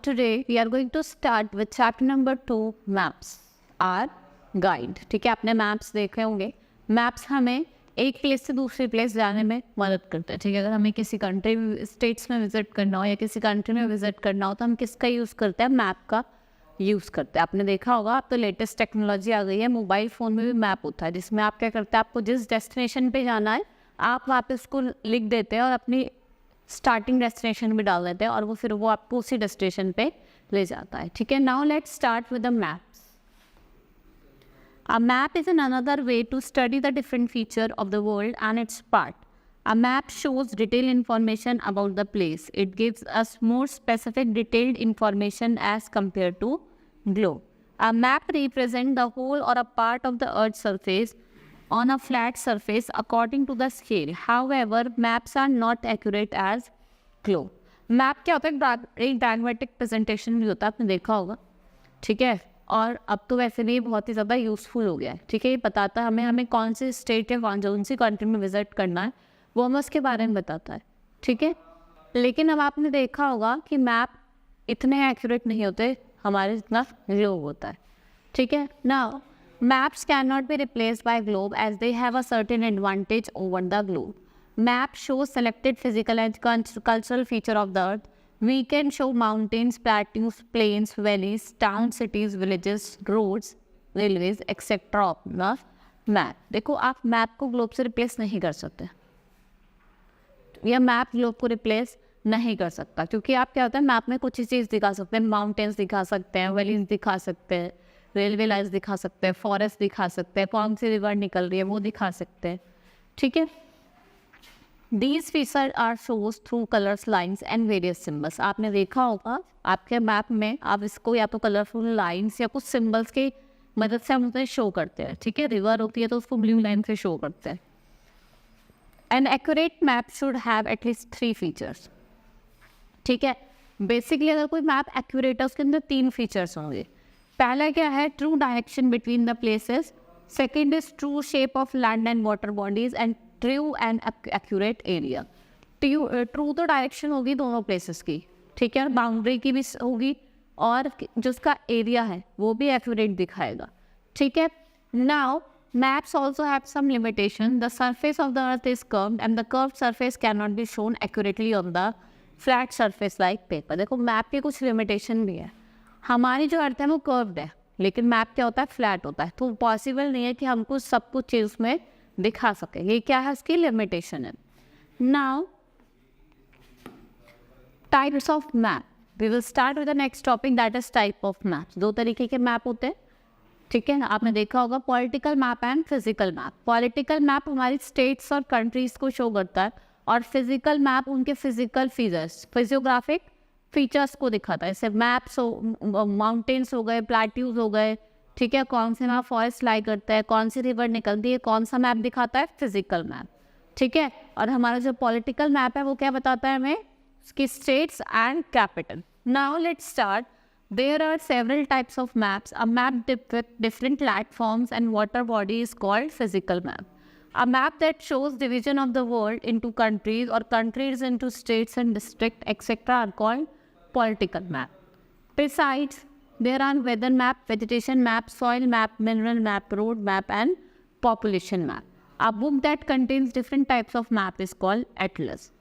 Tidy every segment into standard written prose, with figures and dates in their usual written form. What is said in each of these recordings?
today we are going to start with chapter number 2, maps are guide. ठीक है, आपने maps देखे होंगे. मैप्स हमें एक प्लेस से दूसरी प्लेस जाने में मदद करते हैं. ठीक है, अगर हमें किसी कंट्री स्टेट्स में विजिट करना हो या किसी कंट्री में विजिट करना हो तो हम किसका यूज़ करते हैं? मैप का यूज़ करते हैं. आपने देखा होगा, अब तो लेटेस्ट टेक्नोलॉजी आ गई है, मोबाइल फ़ोन में भी मैप होता है जिसमें आप क्या करते हैं, आपको जिस डेस्टिनेशन पे जाना है आप वहाँ पे उसको लिख देते हैं और अपनी स्टार्टिंग डेस्टिनेशन भी डाल देते हैं और वो आपको उसी डेस्टिनेशन पे ले जाता है. ठीक है, now let's start with the maps. A map is another way to study the different feature of the world and its part. A map shows detailed information about the place. It gives us more specific detailed information as compared to globe. A map represents the whole or a part of the earth's surface on a flat surface according to the scale. However, maps are not accurate as globe. Map क्या होता है? एक diagrammatic presentation भी होता है, आपने देखा होगा. ठीक है, और अब तो वैसे भी बहुत ही ज़्यादा यूज़फुल हो गया है. ठीक है, ये बताता है हमें कौन सी स्टेट या कौन सी कंट्री में विजिट करना है, वो हमें उसके बारे में बताता है. ठीक है, लेकिन अब आपने देखा होगा कि मैप इतने एक्यूरेट नहीं होते हमारे जितना ग्लोब होता है. ठीक है, now maps cannot be replaced by globe as they have a certain advantage over the globe. Map shows selected physical and cultural feature of the earth. We can show mountains, plateaus, plains, valleys, towns, cities, villages, roads, railways, etc. of the map. देखो, आप map को globe से replace नहीं कर सकते, या map globe को replace नहीं कर सकता, क्योंकि आप क्या होता है, मैप में कुछ ही चीज़ दिखा सकते हैं. माउंटेन्स दिखा सकते हैं, वैलीज दिखा सकते हैं, रेलवे लाइन्स दिखा सकते हैं, फॉरेस्ट दिखा सकते हैं, कौन सी रिवर निकल रही है वो दिखा सकते हैं. ठीक है, These features are shows through colors, lines and various symbols. आपने देखा होगा आपके मैप में आप इसको या तो कलरफुल लाइन्स या कुछ सिम्बल्स की मदद से हम उसे शो करते हैं. ठीक है, रिवर होती है तो उसको ब्लू लाइन से शो करते हैं. An accurate map should have at least 3 features. ठीक है, बेसिकली अगर कोई मैप एक्यूरेट है उसके अंदर 3 फीचर्स होंगे. पहला क्या है? True direction between the places. Second is true shape of land and water bodies and true and accurate area. True तो डायरेक्शन होगी दोनों प्लेसेस की. ठीक है, बाउंड्री की भी होगी और जो उसका एरिया है वो भी एक्यूरेट दिखाएगा. ठीक है, now maps also have some limitation. The surface of the earth is curved and the curved surface cannot be shown accurately on the flat surface like paper. देखो, मैप के कुछ लिमिटेशन भी है. हमारी जो अर्थ है वो कर्व्ड है, लेकिन मैप क्या होता है? फ्लैट होता है, तो पॉसिबल नहीं है कि हमको सब कुछ चीज़ में दिखा सके. ये क्या है? इसकी लिमिटेशन है. Now types of map. We will start with the next topic, that is type of maps. 2 तरीके के मैप होते हैं. ठीक है, आपने देखा होगा political map and physical map. Political map हमारी स्टेट्स और कंट्रीज को शो करता है और फिजिकल मैप उनके फिजिकल फीचर्स, फिजियोग्राफिक फीचर्स को दिखाता है. जैसे मैप्स हो, माउंटेन्स हो गए, प्लेट्यूज हो गए. ठीक है, कौन से वहाँ फॉरेस्ट लाई करता है, कौन सी रिवर निकलती है, कौन सा मैप दिखाता है? Physical map. ठीक है, और हमारा जो पॉलिटिकल मैप है वो क्या बताता है हमें? उसकी states and capital. Now let's start. There are several types of maps. A map with different landforms and water body is called physical map. A map that shows division of the world into countries or countries into states and districts, etc. are called political map. Besides, there are weather map, vegetation map, soil map, mineral map, road map, and population map. A book that contains different types of map is called atlas.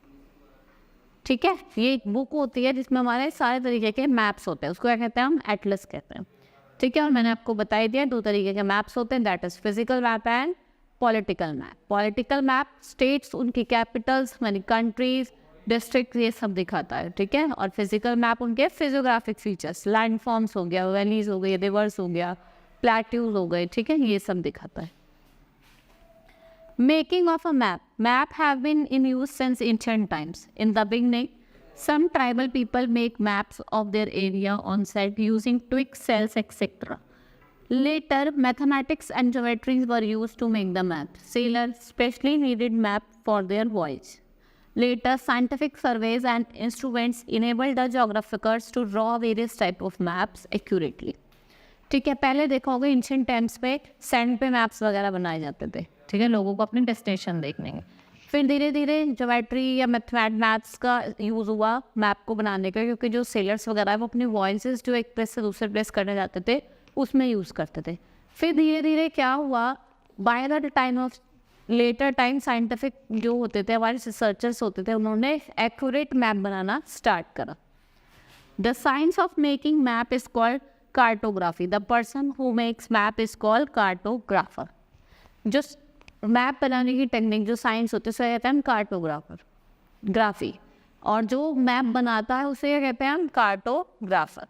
ठीक है, ये एक book होती है जिसमें हमारे सारे तरीके के मैप्स होते हैं, उसको क्या कहते हैं? हम एटलस कहते हैं. ठीक है, और मैंने आपको बताई दिया 2 तरीके के मैप्स होते हैं, that is physical map and political map. Political map states, उनकी कैपिटल्स यानी कंट्रीज, डिस्ट्रिक्ट, ये सब दिखाता है. ठीक है, और फिजिकल मैप उनके फिजियोग्राफिक फीचर्स, लैंड फॉर्म्स हो गया, वैलीज हो गई, रिवर्स हो गया, प्लेट्यूज हो गए. ठीक है, ये सब दिखाता है. Making of a map. Map have been in use since ancient times. In the beginning, some tribal people make maps of their area on site using twigs, cells, etc. Later, mathematics and geometries were used to make the map. Sailors specially needed map for their voyage. Later, scientific surveys and instruments enabled the geographers to draw various types of maps accurately. ठीक है, पहले देखा होगा ancient times पे sand पे maps वगैरह बनाए जाते थे. ठीक है, लोगों को अपने डेस्टिनेशन देखने के. फिर धीरे धीरे ज्योमेट्री या मैथ्स का यूज़ हुआ मैप को बनाने का, क्योंकि जो सेलर्स वगैरह है वो अपने वॉइसेस जो एक प्लेस से दूसरे प्लेस करने जाते थे उसमें यूज़ करते थे। फिर धीरे धीरे क्या हुआ, by the time of later time scientific जो होते थे हमारे रिसर्चर्स होते थे, उन्होंने एक्यूरेट मैप बनाना स्टार्ट करा। The science of making map is called cartography. The person who makes map is called cartographer. जो मैप बनाने की टेक्निक जो साइंस होती है उसे कहते हैं हम कार्टोग्राफर ग्राफी, और जो मैप बनाता है उसे क्या कहते हैं हम cartographer.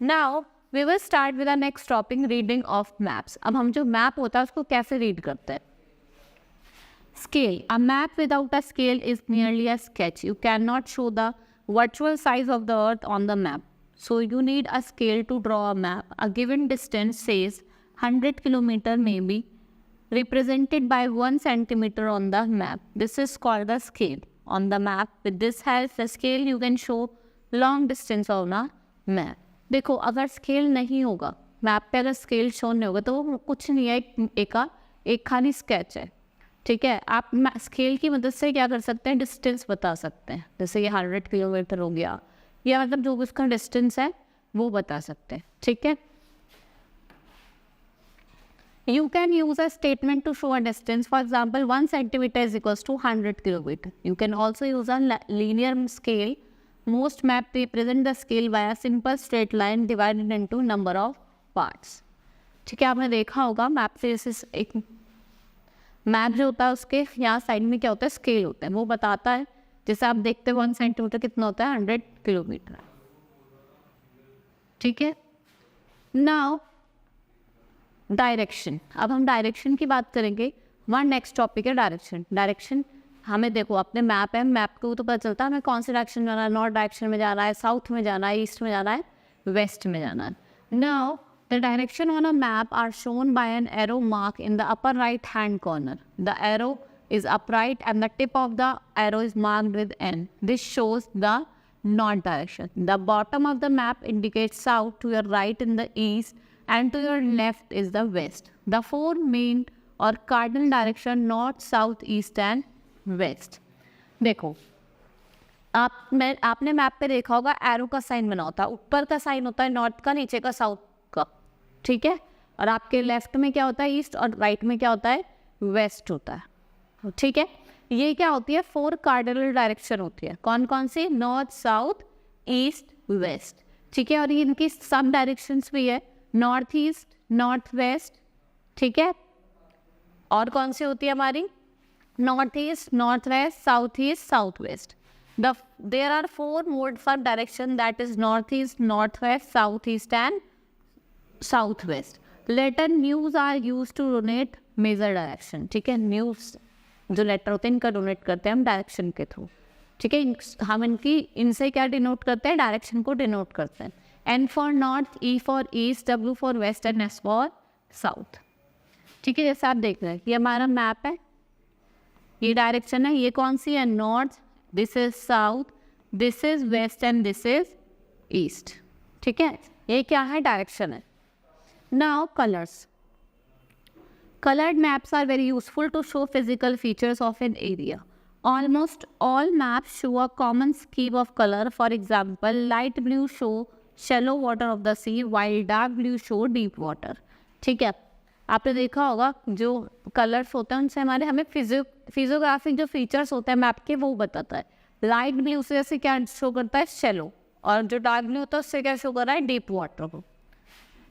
Now we will start with the next topic, reading of maps. अब हम जो मैप होता है उसको कैसे रीड करते हैं। Scale. A map without a scale is merely a sketch. You cannot show the virtual size of the earth on the map. So you need a scale to draw a map. A given distance, says 100 kilometer, may be represented by 1 centimeter on the map. This is called the scale on the map. With this help, the scale you can show long distance on a map. देखो अगर scale नहीं होगा map पे, अगर scale show नहीं होगा तो वो कुछ नहीं है, एक खाली स्केच है। ठीक है, आप स्केल की मदद से क्या कर सकते हैं, डिस्टेंस बता सकते हैं। जैसे ये 100 किलोमीटर हो गया, या मतलब जो भी उसका डिस्टेंस है वो बता सकते हैं। ठीक है, you can use a statement to show a distance. For example 1 centimetre is equals to 100 kilometre. You can also use a linear scale. Most map represent the scale by a simple straight line divided into number of parts. ठीक है, आपने देखा होगा map से जैसे एक map जो होता है उसके यहाँ साइड में क्या होता है, स्केल होता है, वो बताता है। जैसे आप देखते हैं 1 सेंटीमीटर कितना होता है, 100 किलोमीटर। ठीक है, नाउ डायरेक्शन। अब हम डायरेक्शन की बात करेंगे। वन नेक्स्ट टॉपिक है डायरेक्शन। डायरेक्शन हमें देखो अपने मैप है, मैप को तो पता चलता है हमें कौन से डायरेक्शन में जाना है, नॉर्थ डायरेक्शन में जाना है, साउथ में जाना है, ईस्ट में जाना है, वेस्ट में जाना है। Now the direction on a map are shown by an arrow mark in the upper right hand corner. The arrow is upright and the tip of the arrow is marked with N. This shows the north direction. The bottom of the map indicates south, to your right in the east, and to your left is the west. The four main or cardinal direction north, south, east and west. देखो आपने map पे देखा होगा arrow का sign बना होता है, ऊपर का साइन होता है नॉर्थ का, नीचे का साउथ का। ठीक है, और आपके लेफ्ट में क्या होता है, ईस्ट, और राइट में क्या होता है, वेस्ट होता है। ठीक है, ये क्या होती है, 4 कार्डिनल डायरेक्शन होती है। कौन कौन सी, नॉर्थ, साउथ, ईस्ट, वेस्ट। ठीक है, और ये इनकी सब डायरेक्शंस भी है, नॉर्थ ईस्ट, नॉर्थ वेस्ट। ठीक है, और कौन सी होती है हमारी, north east, north west, south east, south west. There are 4 modes of direction, that is northeast, northwest, southeast and southwest. Letter news are used to denote major direction. ठीक है, news जो लेटर होते हैं इनका डोनेट करते हैं हम direction के थ्रू। ठीक है, हम इनसे क्या डिनोट करते हैं, डायरेक्शन को डिनोट करते हैं। N for north, E for east, W for west and S for south. ठीक है, जैसे आप देख रहे हैं ये हमारा मैप है, ये डायरेक्शन है, ये कौन सी है, north, this is south, this is west and this is east. ठीक है, ये क्या है, डायरेक्शन है। Now colours. Colored maps are very useful to show physical features of an area. Almost all maps show a common scheme of color. For example, light blue show shallow water of the sea, while dark blue show deep water. ठीक है, आपने देखा होगा जो colours होते हैं उनसे हमें फिजियोग्राफिक जो फीचर्स होते हैं मैप के वो बताता है। लाइट ब्लू से जैसे क्या शो करता है, शैलो, और जो डार्क ब्लू होता है उससे क्या शो कर रहा है, डीप वाटर को।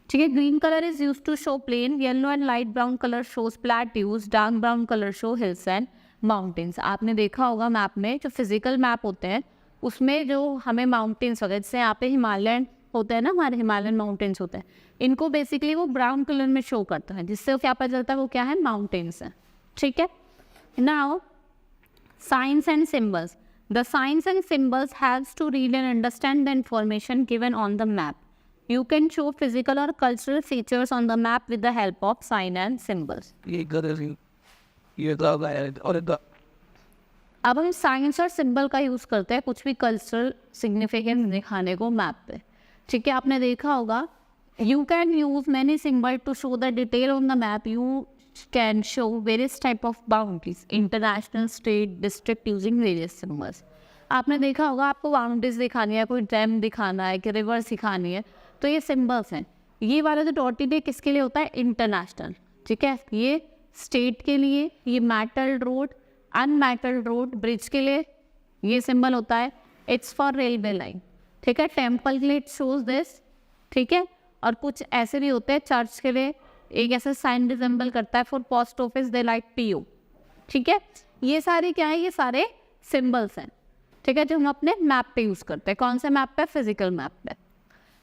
ठीक है, green colour is use to show plain, yellow and light brown colour shows plateaus, dark brown colour show hills and mountains. आपने देखा होगा मैप में जो फिजिकल मैप होते हैं उसमें जो हमें माउंटेन्स वगैरह, जैसे यहाँ पे हिमालयन होते हैं ना, हमारे हिमालयन माउंटेन्स होते हैं, इनको बेसिकली वो ब्राउन कलर में शो करता है, जिससे क्या पता चलता है वो क्या है, माउंटेन्स है। ठीक है, now signs and symbols. The signs and symbols haves to read and understand the information given on the map. You can show physical or cultural features on the map with the help of sign and symbols. अब हम science और symbol का use करते हैं कुछ भी cultural significance दिखाने को मैप पे। ठीक है, आपने देखा होगा you can use many symbol to show the detail on the map. You can show various type of boundaries, international, state, district using various symbols. आपने देखा होगा आपको बाउंड्रीज दिखानी है, कोई डैम दिखाना है कि रिवर दिखानी है, तो ये सिंबल्स हैं. ये वाला जो डॉटेड है किसके लिए होता है? इंटरनेशनल. ठीक है, ये स्टेट के लिए, ये metalled road, unmetalled road, bridge के लिए ये सिंबल होता है. It's for railway line. ठीक है, टेम्पल के लिए इट शोज दिस. ठीक है, और कुछ ऐसे भी होते हैं चर्च के लिए एक ऐसा साइन रिजेंबल करता है. For post office they like PO. ठीक है, ये सारे क्या है? ये सारे सिंबल्स हैं. ठीक है, जो हम अपने मैप पे यूज करते हैं. कौन से मैप पे? फिजिकल मैप पे.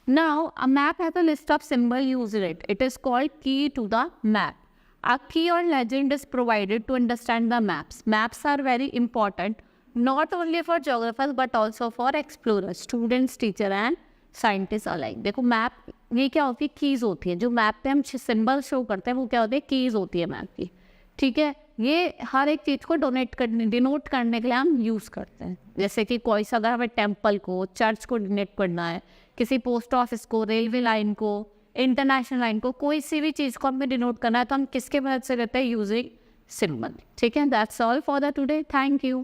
Now a map has a list of symbol used in it. It is called key to the map. A key or legend is provided to understand the maps. Maps are very important not only for geographers but also for explorers, students, teacher and scientists alike. देखो map ये क्या होती है? Keys होती है. जो map पे हम सिंबल शो करते हैं वो क्या होती है? कीज़ होती है मैप की. ठीक है, ये हर एक चीज़ को डिनोट करने के लिए हम यूज़ करते हैं. जैसे कि कोई सा अगर हमें टेम्पल को, चर्च को डिनोट करना है, किसी पोस्ट ऑफिस को, रेलवे लाइन को, इंटरनेशनल लाइन को, कोई सी भी चीज़ को हमें डिनोट करना है तो हम किसके मदद से करते हैं? Using symbol. ठीक है, that's all for the today. Thank you.